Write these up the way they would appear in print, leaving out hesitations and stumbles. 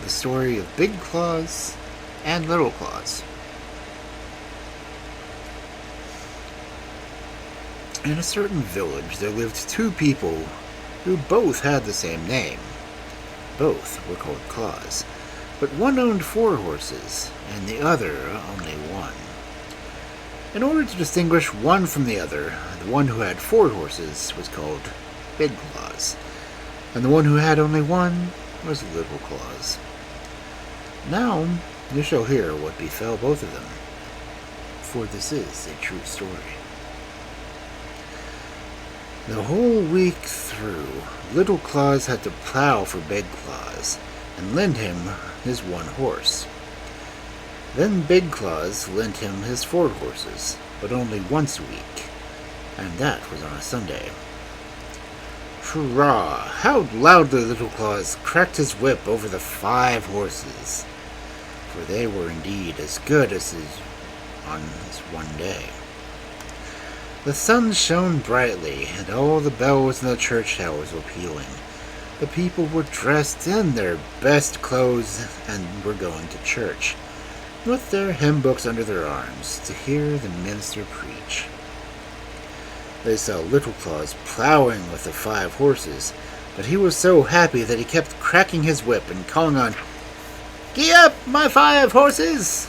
the story of Big Klaus and Little Klaus. In a certain village, there lived two people who both had the same name. Both were called Klaus, but one owned 4 horses, and the other only 1. In order to distinguish one from the other, the one who had 4 horses was called Big Klaus, and the one who had only 1 was Little Klaus. Now you shall hear what befell both of them, for this is a true story. The whole week through, Little Klaus had to plow for Big Klaus and lend him his 1 horse. Then Big Klaus lent him his 4 horses, but only once a week, and that was on a Sunday. Hurrah! How loudly Little Klaus cracked his whip over the 5 horses, for they were indeed as good as his on his one day. The sun shone brightly, and all the bells in the church towers were pealing. The people were dressed in their best clothes and were going to church, with their hymn books under their arms, to hear the minister preach. They saw Little Klaus plowing with the 5 horses, but he was so happy that he kept cracking his whip and calling on, "Gee up, my 5 horses!"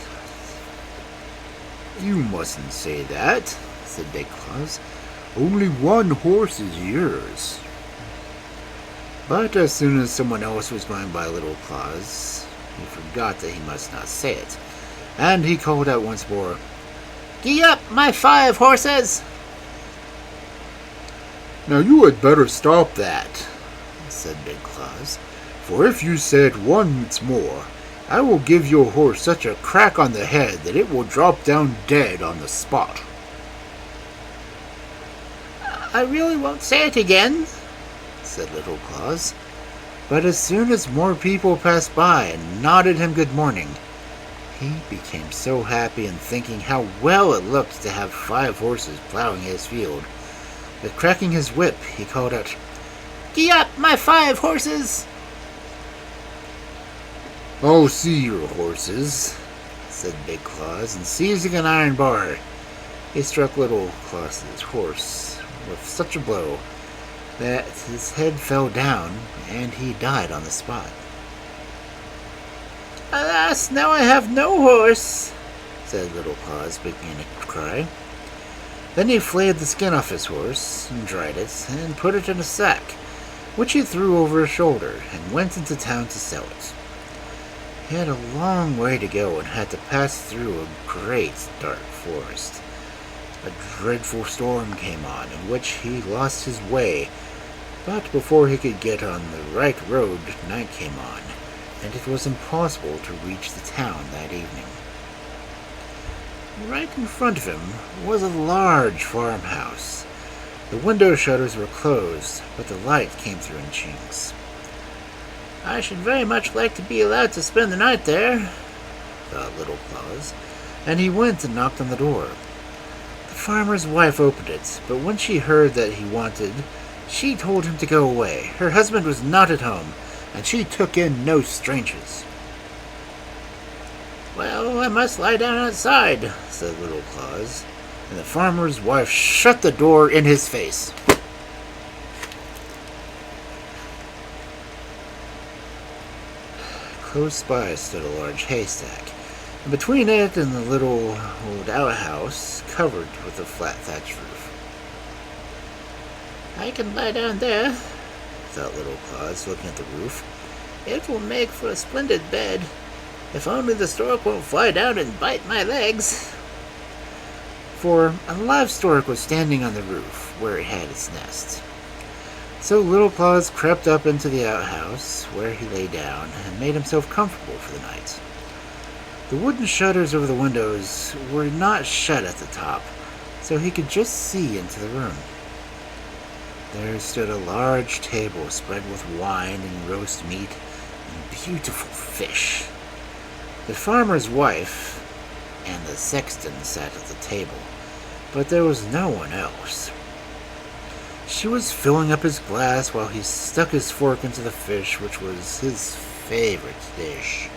"You mustn't say that," said Big Klaus. "Only 1 horse is yours." But as soon as someone else was going by Little Klaus, he forgot that he must not say it, and he called out once more, "Gee up, my 5 horses!" "Now you had better stop that," said Big Klaus, "for if you say it once more, I will give your horse such a crack on the head that it will drop down dead on the spot." "I really won't say it again," said Little Klaus. But as soon as more people passed by and nodded him good morning, he became so happy in thinking how well it looked to have 5 horses plowing his field, that cracking his whip, he called out, "Gee up, my 5 horses!" "I'll see your horses," said Big Klaus, and seizing an iron bar, he struck Little Klaus's horse with such a blow that his head fell down and he died on the spot. "Alas, now I have no horse," said Little Klaus, beginning to cry. Then he flayed the skin off his horse and dried it and put it in a sack, which he threw over his shoulder and went into town to sell it. He had a long way to go and had to pass through a great dark forest. A dreadful storm came on, in which he lost his way, but before he could get on the right road, night came on, and it was impossible to reach the town that evening. Right in front of him was a large farmhouse. The window shutters were closed, but the light came through in chinks. "I should very much like to be allowed to spend the night there," thought Little Klaus, and he went and knocked on the door. The farmer's wife opened it, but when she heard that he wanted, she told him to go away. Her husband was not at home, and she took in no strangers. "Well, I must lie down outside," said Little Klaus, and the farmer's wife shut the door in his face. Close by stood a large haystack, and between it and the little old outhouse covered with a flat thatch roof. "I can lie down there," thought Little Klaus, looking at the roof. "It will make for a splendid bed, if only the stork won't fly down and bite my legs." For a live stork was standing on the roof, where it had its nest. So Little Klaus crept up into the outhouse, where he lay down and made himself comfortable for the night. The wooden shutters over the windows were not shut at the top, so he could just see into the room. There stood a large table spread with wine and roast meat and beautiful fish. The farmer's wife and the sexton sat at the table, but there was no one else. She was filling up his glass while he stuck his fork into the fish, which was his favorite dish.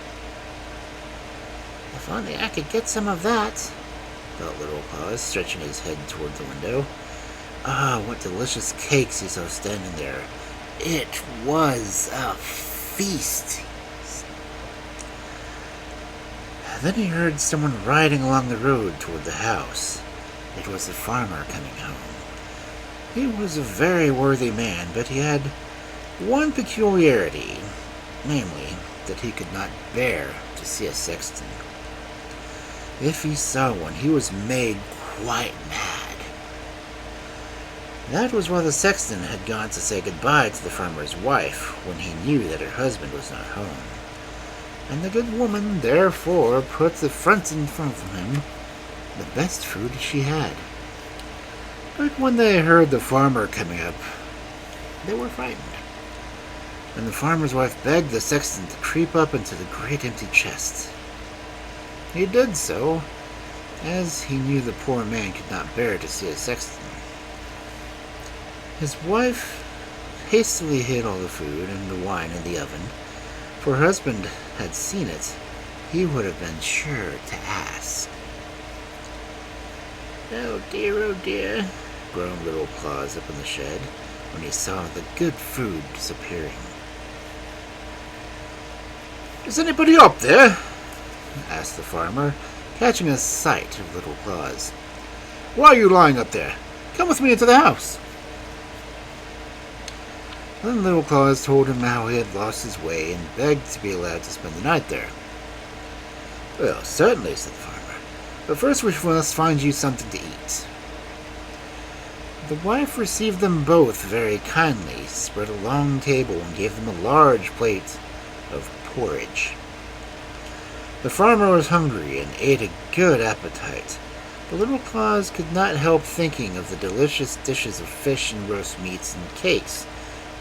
If only I could get some of that, thought Little Claus, stretching his head toward the window. Ah, what delicious cakes he saw standing there. It was a feast. Then he heard someone riding along the road toward the house. It was the farmer coming home. He was a very worthy man, but he had one peculiarity, namely, that he could not bear to see a sexton. If he saw one, he was made quite mad. That was why the sexton had gone to say goodbye to the farmer's wife when he knew that her husband was not home. And the good woman therefore put the front in front of him the best food she had. But when they heard the farmer coming up, they were frightened. And the farmer's wife begged the sexton to creep up into the great empty chest. He did so, as he knew the poor man could not bear to see a sexton. His wife hastily hid all the food and the wine in the oven, for her husband had seen it. He would have been sure to ask. Oh dear, groaned Little Claus up in the shed when he saw the good food disappearing. Is anybody up there? Asked the farmer, catching a sight of Little Claus. Why are you lying up there? Come with me into the house. Then Little Claus told him how he had lost his way and begged to be allowed to spend the night there. Well, certainly, said the farmer, but first we must find you something to eat. The wife received them both very kindly, spread a long table, and gave them a large plate of porridge. The farmer was hungry and ate a good appetite, but Little Claus could not help thinking of the delicious dishes of fish and roast meats and cakes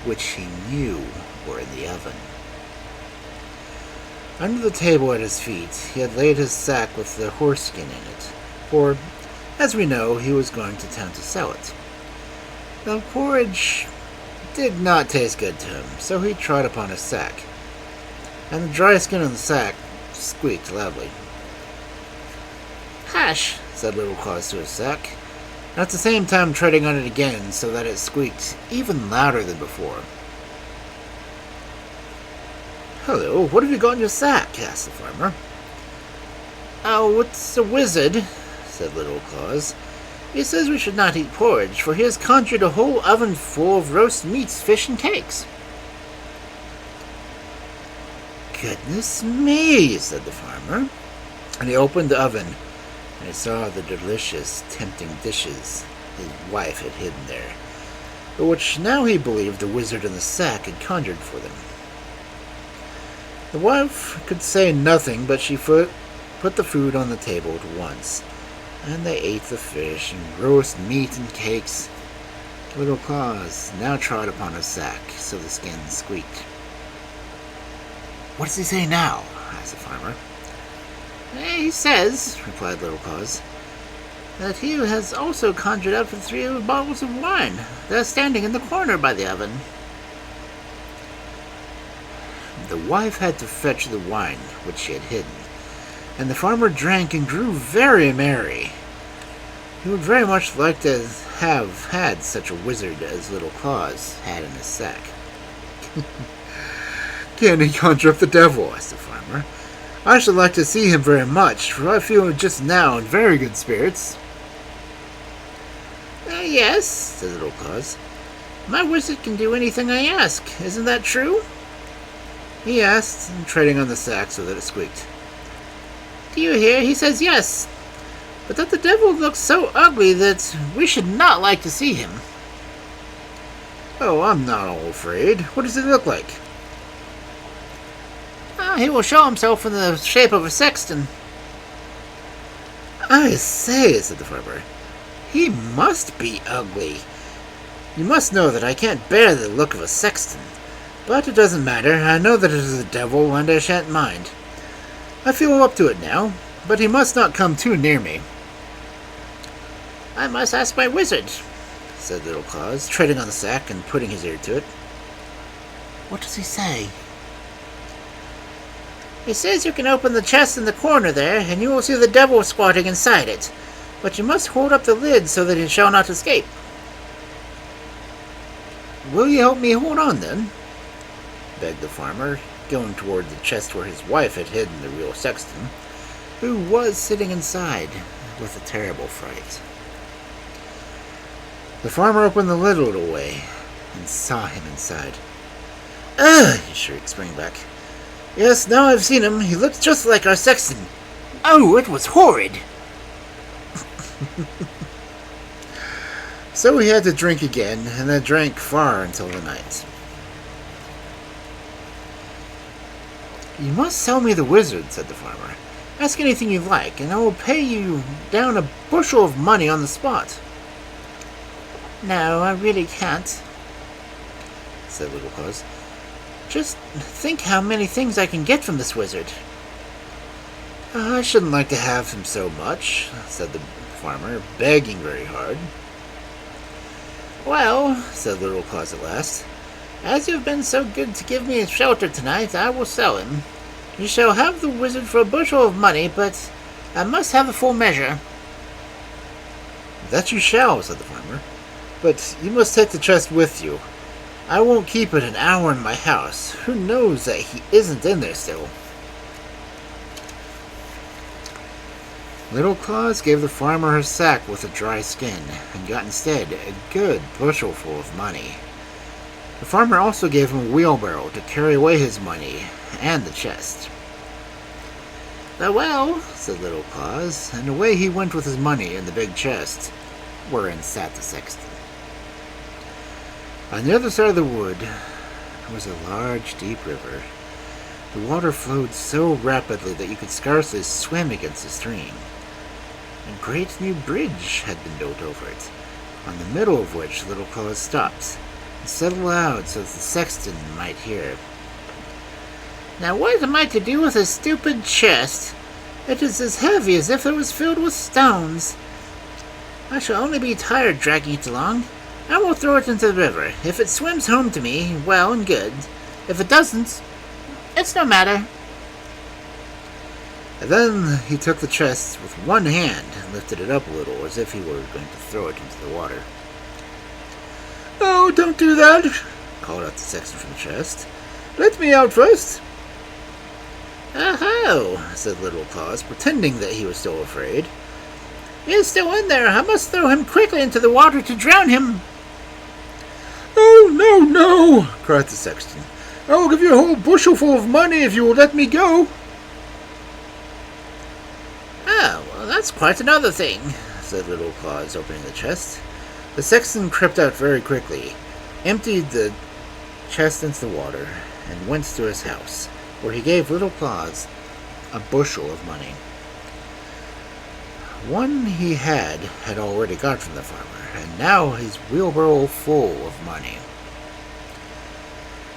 which he knew were in the oven. Under the table at his feet, he had laid his sack with the horse skin in it, for, as we know, he was going to town to sell it. The porridge did not taste good to him, so he trod upon his sack, and the dry skin on the sack squeaked loudly. Hush, said Little Claus to his sack, at the same time treading on it again so that it squeaked even louder than before. Hello, what have you got in your sack? Asked the farmer. Oh, it's a wizard, said Little Claus. He says we should not eat porridge, for he has conjured a whole oven full of roast meats, fish, and cakes. Goodness me, said the farmer, and he opened the oven, and he saw the delicious, tempting dishes his wife had hidden there, but which now he believed the wizard in the sack had conjured for them. The wife could say nothing, but she put the food on the table at once, and they ate the fish and roast meat and cakes. Little Claus now trod upon his sack, so the skin squeaked. What does he say now? Asked the farmer. He says, replied Little Claus, that he has also conjured up 3 bottles of wine that are standing in the corner by the oven. The wife had to fetch the wine which she had hidden, and the farmer drank and grew very merry. He would very much like to have had such a wizard as Little Claus had in his sack. Can he conjure up the devil? Asked the farmer. I should like to see him very much, for I feel just now in very good spirits. Yes, said Little Claus. My wizard can do anything I ask. Isn't that true? He asked, treading on the sack so that it squeaked. Do you hear? He says yes, but that the devil looks so ugly that we should not like to see him. Oh, I'm not all afraid. What does he look like? He will show himself in the shape of a sexton. I say, said the farmer, he must be ugly. You must know that I can't bear the look of a sexton. But it doesn't matter. I know that it is the devil, and I shan't mind. I feel up to it now, but he must not come too near me. I must ask my wizard, said Little Claus, treading on the sack and putting his ear to it. What does he say? He says you can open the chest in the corner there, and you will see the devil squatting inside it. But you must hold up the lid so that he shall not escape. Will you help me hold on, then? Begged the farmer, going toward the chest where his wife had hidden the real sexton, who was sitting inside with a terrible fright. The farmer opened the lid a little way and saw him inside. Ugh! He shrieked, springing back. Yes, now I've seen him. He looks just like our sexton. Oh, it was horrid! So he had to drink again, and then drank far until the night. You must sell me the wizard, said the farmer. Ask anything you like, and I will pay you down a bushel of money on the spot. No, I really can't, said Little Klaus. Just think how many things I can get from this wizard. I shouldn't like to have him so much, said the farmer, begging very hard. Well, said Little Klaus at last, as you have been so good to give me a shelter tonight, I will sell him. You shall have the wizard for a bushel of money, but I must have a full measure. That you shall, said the farmer, but you must take the chest with you. I won't keep it an hour in my house. Who knows that he isn't in there still? Little Klaus gave the farmer her sack with a dry skin, and got instead a good bushel full of money. The farmer also gave him a wheelbarrow to carry away his money and the chest. Farewell, said Little Klaus, and away he went with his money and the big chest, wherein sat the sexton. On the other side of the wood was a large, deep river. The water flowed so rapidly that you could scarcely swim against the stream. A great new bridge had been built over it, on the middle of which Little Klaus stopped, and said aloud so that the sexton might hear. Now what am I to do with a stupid chest? It is as heavy as if it was filled with stones. I shall only be tired dragging it along. I will throw it into the river. If it swims home to me, well and good. If it doesn't, it's no matter. And then he took the chest with one hand and lifted it up a little, as if he were going to throw it into the water. Oh, don't do that, called out the sexton from the chest. Let me out first. Oh, said Little Klaus, pretending that he was still afraid. He is still in there. I must throw him quickly into the water to drown him. Oh, no, no, cried the sexton. I will give you a whole bushel full of money if you will let me go. Oh, well, that's quite another thing, said Little Klaus, opening the chest. The sexton crept out very quickly, emptied the chest into the water, and went to his house, where he gave Little Klaus a bushel of money. One he had already got from the farmer, and now his wheelbarrow full of money.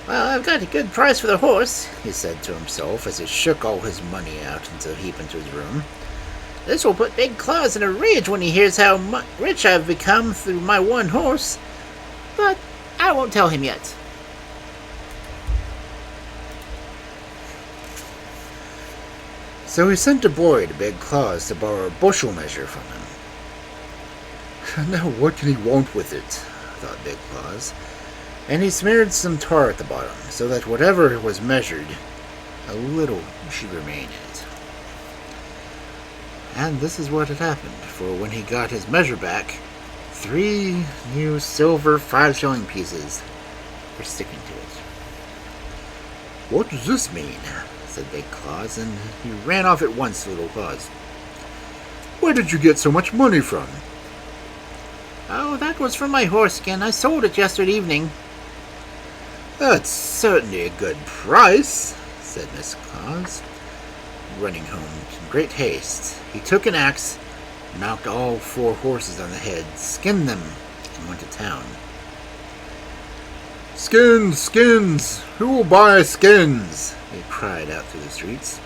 Well, I've got a good price for the horse, he said to himself as he shook all his money out into a heap into his room. This will put Big Klaus in a rage when he hears how rich I've become through my one horse. But I won't tell him yet. So he sent a boy to Big Klaus to borrow a bushel measure from him. Now what can he want with it, thought Big Klaus, and he smeared some tar at the bottom, so that whatever was measured, a little should remain in it. And this is what had happened, for when he got his measure back, 3 new silver 5-shilling pieces were sticking to it. What does this mean? Said Big Klaus, and he ran off at once to Little Klaus. Where did you get so much money from? Oh, that was from my horse skin. I sold it yesterday evening. That's certainly a good price, said Miss Klaus. Running home in great haste, he took an axe, knocked all 4 horses on the head, skinned them, and went to town. Skins, skins! Who will buy skins? He cried out through the streets.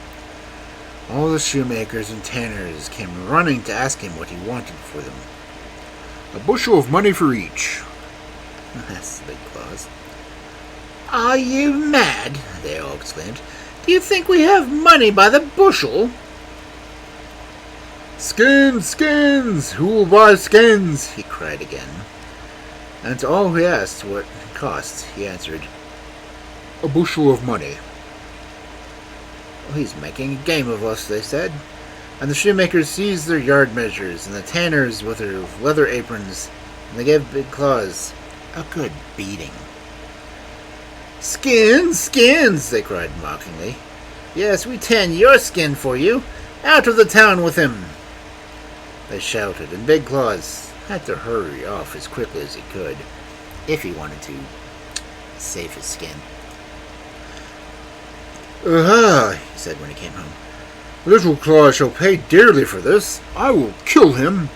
All the shoemakers and tanners came running to ask him what he wanted for them. A bushel of money for each, asked Big Klaus. Are you mad? They all exclaimed. You think we have money by the bushel? Skins, skins! Who will buy skins? He cried again. And to all who asked what it cost, he answered, a bushel of money. Well, he's making a game of us, they said. And the shoemakers seized their yard measures, and the tanners with their leather aprons, and they gave Big Klaus a good beating. Skins, skins, they cried mockingly. Yes, we tan your skin for you. Out of the town with him. They shouted, and Big Klaus had to hurry off as quickly as he could, if he wanted to save his skin. Aha, he said when he came home. Little Klaus shall pay dearly for this. I will kill him.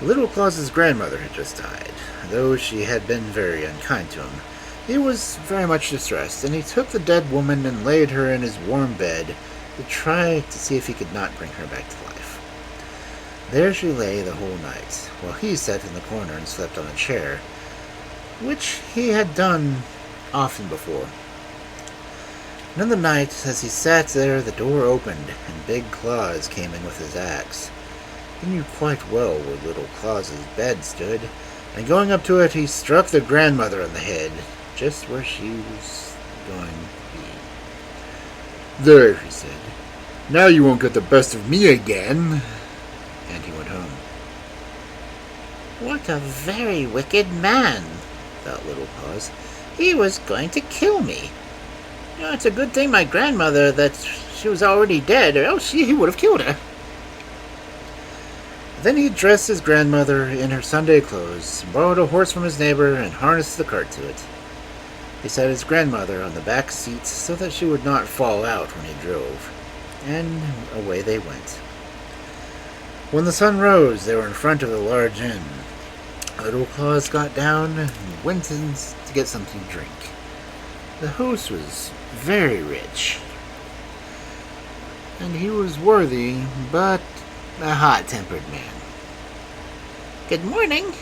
Little Klaus's grandmother had just died. Though she had been very unkind to him, he was very much distressed, and he took the dead woman and laid her in his warm bed to try to see if he could not bring her back to life. There she lay the whole night, while he sat in the corner and slept on a chair, which he had done often before. And in the night, as he sat there, the door opened, and Big Klaus came in with his axe. He knew quite well where Little Klaus's bed stood, and going up to it, he struck the grandmother on the head, just where she was going to be. There, he said. Now you won't get the best of me again. And he went home. What a very wicked man, thought Little Klaus. He was going to kill me. It's a good thing my grandmother that she was already dead, or else he would have killed her. Then he dressed his grandmother in her Sunday clothes, borrowed a horse from his neighbor, and harnessed the cart to it. He set his grandmother on the back seat so that she would not fall out when he drove, and away they went. When the sun rose, they were in front of the large inn. Little Klaus got down and went in to get something to drink. The host was very rich, and he was worthy, but a hot-tempered man. Good morning,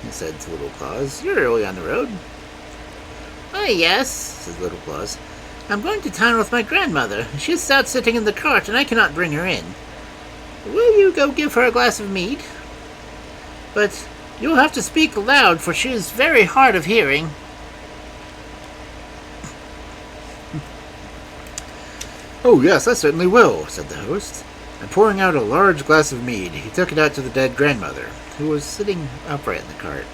he said to Little Klaus. You're early on the road. Oh, yes, said Little Klaus. I'm going to town with my grandmother. She's out sitting in the cart, and I cannot bring her in. Will you go give her a glass of mead? But you'll have to speak loud, for she is very hard of hearing. Oh, yes, I certainly will, said the host. And pouring out a large glass of mead, he took it out to the dead grandmother, who was sitting upright in the cart.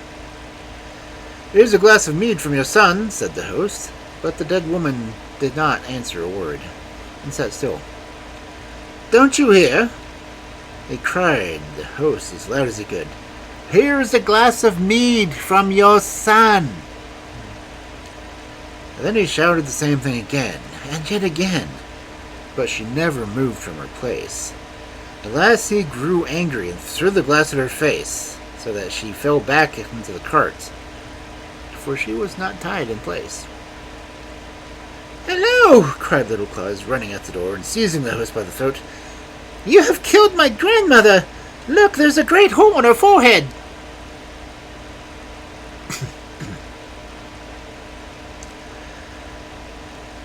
Here's a glass of mead from your son, said the host, but the dead woman did not answer a word, and sat still. Don't you hear? He cried, the host, as loud as he could. Here's a glass of mead from your son. And then he shouted the same thing again, and yet again, but she never moved from her place. At last he grew angry and threw the glass at her face, so that she fell back into the cart, for she was not tied in place. Hello! Cried Little Klaus, running out the door and seizing the host by the throat. You have killed my grandmother! Look, there's a great hole on her forehead!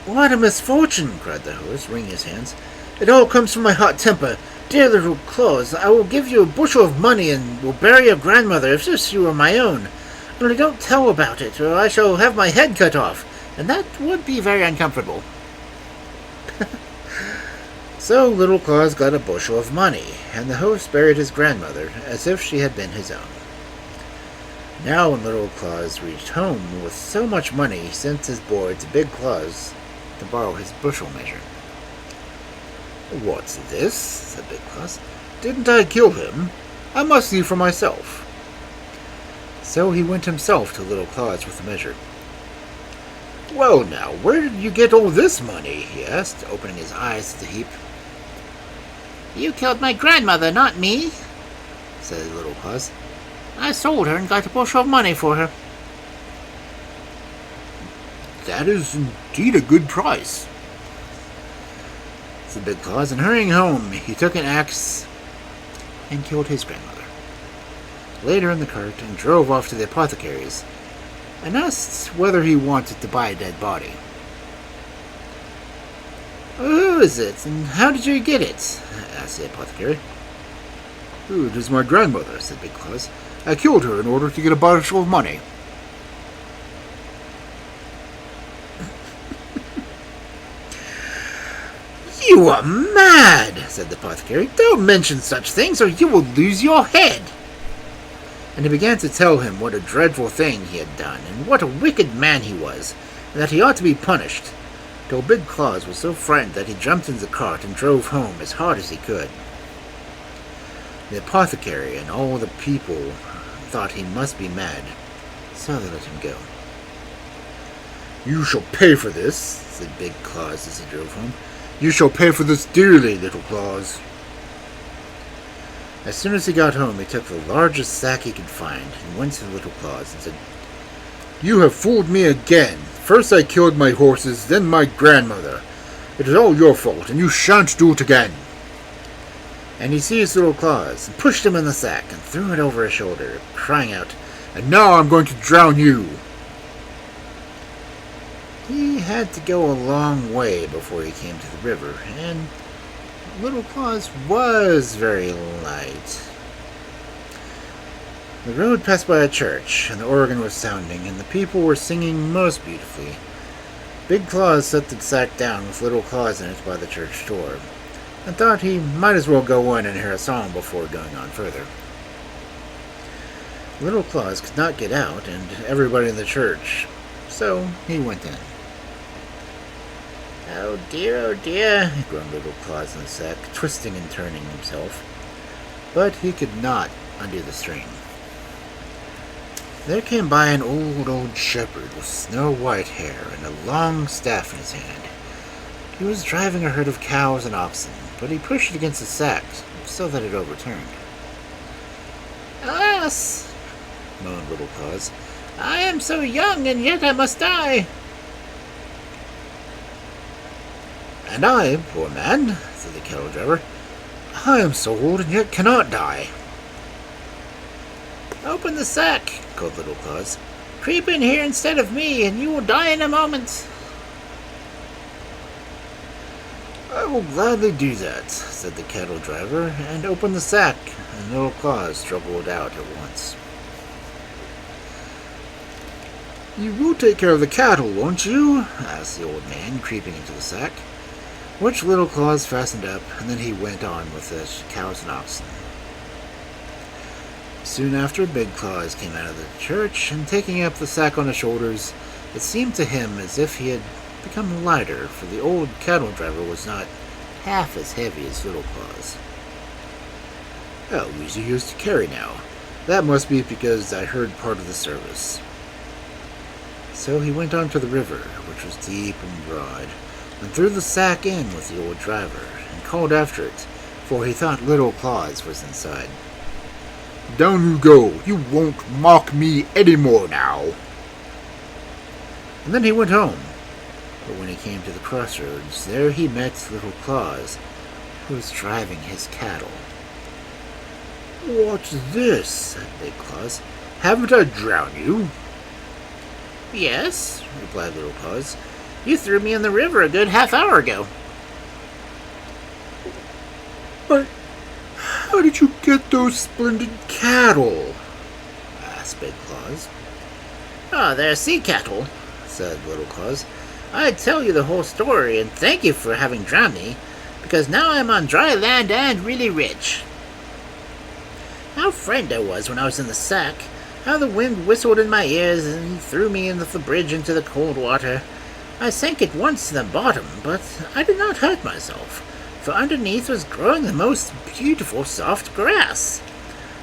What a misfortune! Cried the host, wringing his hands. It all comes from my hot temper. Dear Little Klaus, I will give you a bushel of money and will bury your grandmother if she were my own. Only don't tell about it, or I shall have my head cut off, and that would be very uncomfortable. So Little Klaus got a bushel of money, and the host buried his grandmother as if she had been his own. Now when Little Klaus reached home with so much money, he sent his boy to Big Klaus to borrow his bushel measure. What's this? Said Big Klaus. Didn't I kill him? I must see for myself. So he went himself to Little Klaus with the measure. Well now, where did you get all this money? He asked, opening his eyes to the heap. You killed my grandmother, not me, said Little Klaus. I sold her and got a bushel of money for her. That is indeed a good price, said Big Klaus, and hurrying home, he took an axe and killed his grandmother. Later in the cart and drove off to the apothecary's and asked whether he wanted to buy a dead body. Who is it, and how did you get it? Asked the apothecary. It is my grandmother, said Big Klaus. I killed her in order to get a bunch of money. You are mad, said the apothecary. Don't mention such things, or you will lose your head. And he began to tell him what a dreadful thing he had done, and what a wicked man he was, and that he ought to be punished, till Big Klaus was so frightened that he jumped into the cart and drove home as hard as he could. The apothecary and all the people thought he must be mad, so they let him go. You shall pay for this, said Big Klaus as he drove home. You shall pay for this dearly, little Klaus. As soon as he got home, he took the largest sack he could find and went to the little Klaus and said, You have fooled me again. First I killed my horses, then my grandmother. It is all your fault, and you shan't do it again. And he seized little Klaus and pushed him in the sack and threw it over his shoulder, crying out, And now I'm going to drown you. He had to go a long way before he came to the river, and little Klaus was very light. The road passed by a church, and the organ was sounding, and the people were singing most beautifully. Big Klaus set the sack down with little Klaus in it by the church door, and thought he might as well go in and hear a song before going on further. Little Klaus could not get out, and everybody in the church, so he went in. Oh dear, groaned little Klaus in the sack, twisting and turning himself. But he could not undo the string. There came by an old shepherd with snow-white hair and a long staff in his hand. He was driving a herd of cows and oxen, but he pushed it against the sack so that it overturned. Alas, moaned little Klaus, I am so young, and yet I must die. And I, poor man, said the cattle driver, I am so old and yet cannot die. Open the sack, called little Klaus. Creep in here instead of me, and you will die in a moment. I will gladly do that, said the cattle driver, and opened the sack, and little Klaus struggled out at once. You will take care of the cattle, won't you? Asked the old man, creeping into the sack. Which little Klaus fastened up, and then he went on with the cows and oxen. Soon after, Big Klaus came out of the church, and taking up the sack on his shoulders, it seemed to him as if he had become lighter, for the old cattle driver was not half as heavy as little Klaus. How easy he is to carry now. That must be because I heard part of the service. So he went on to the river, which was deep and broad, and threw the sack in with the old driver, and called after it, for he thought little Klaus was inside. Down you go! You won't mock me any more now! And then he went home. But when he came to the crossroads, there he met little Klaus, who was driving his cattle. What's this? Said Big Klaus. Haven't I drowned you? Yes, replied little Klaus. You threw me in the river a good half-hour ago. But how did you get those splendid cattle? Asked Big Klaus. Oh, they're sea cattle, said little Klaus. I'd tell you the whole story, and thank you for having drowned me, because now I'm on dry land and really rich. How frightened I was when I was in the sack, how the wind whistled in my ears and threw me in the bridge into the cold water. I sank at once to the bottom, but I did not hurt myself, for underneath was growing the most beautiful soft grass.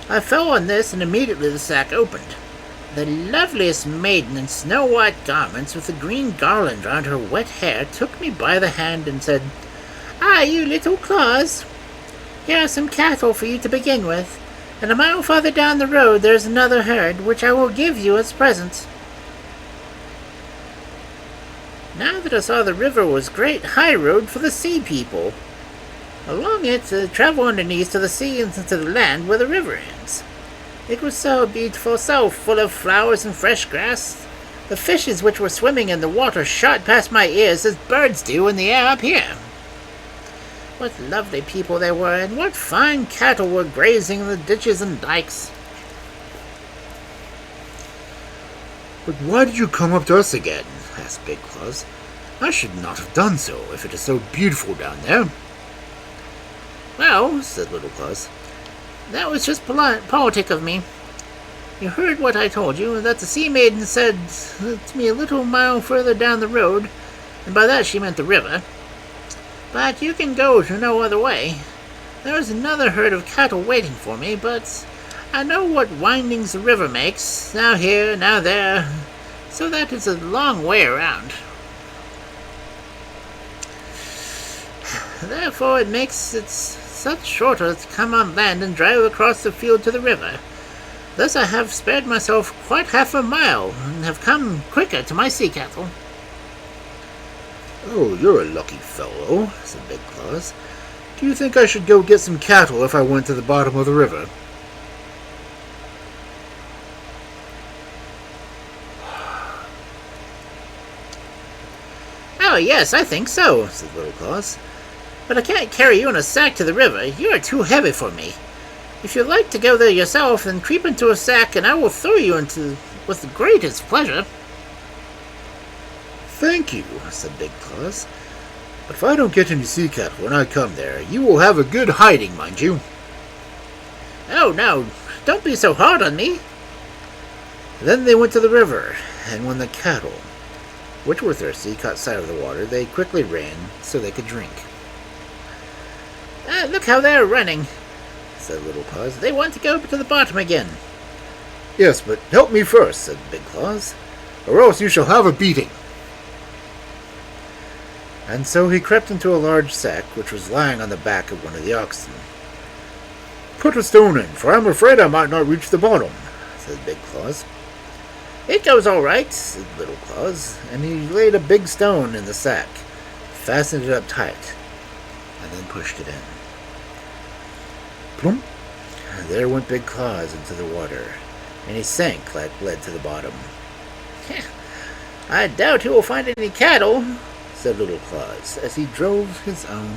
I fell on this, and immediately the sack opened. The loveliest maiden in snow-white garments with a green garland round her wet hair took me by the hand and said, Ah, you little Klaus, here are some cattle for you to begin with, and a mile farther down the road there is another herd, which I will give you as presents. Now that I saw the river was great high road for the sea people. Along it, travel underneath to the sea and to the land where the river ends. It was so beautiful, so full of flowers and fresh grass. The fishes which were swimming in the water shot past my ears as birds do in the air up here. What lovely people they were, and what fine cattle were grazing in the ditches and dikes. But why did you come up to us again? Asked Big Claus. I should not have done so, if it is so beautiful down there. Well, said Little Claus, that was just politic of me. You heard what I told you, that the sea maiden said to me a little mile further down the road, and by that she meant the river. But you can go to no other way. There is another herd of cattle waiting for me, but I know what windings the river makes, now here, now there, so that it's a long way around. Therefore it makes it such shorter to come on land and drive across the field to the river. Thus I have spared myself quite half a mile, and have come quicker to my sea cattle. Oh, you're a lucky fellow, said Big Claus. Do you think I should go get some cattle if I went to the bottom of the river? Oh, yes, I think so, said Little Claus. But I can't carry you in a sack to the river. You are too heavy for me. If you'd like to go there yourself, then creep into a sack, and I will throw you into with the greatest pleasure. Thank you, said Big Claus. But if I don't get any sea cattle when I come there, you will have a good hiding, mind you. Oh, no, don't be so hard on me. Then they went to the river, and when the cattle, which were thirsty, caught sight of the water, they quickly ran so they could drink. Look how they're running, said Little Claus. They want to go to the bottom again. Yes, but help me first, said Big Claus, or else you shall have a beating. And so he crept into a large sack which was lying on the back of one of the oxen. Put a stone in, for I'm afraid I might not reach the bottom, said Big Claus. It goes all right, said Little Claus, and he laid a big stone in the sack, fastened it up tight, and then pushed it in. Plump! And there went Big Claus into the water, and he sank like lead to the bottom. I doubt he will find any cattle, said Little Claus, as he drove his own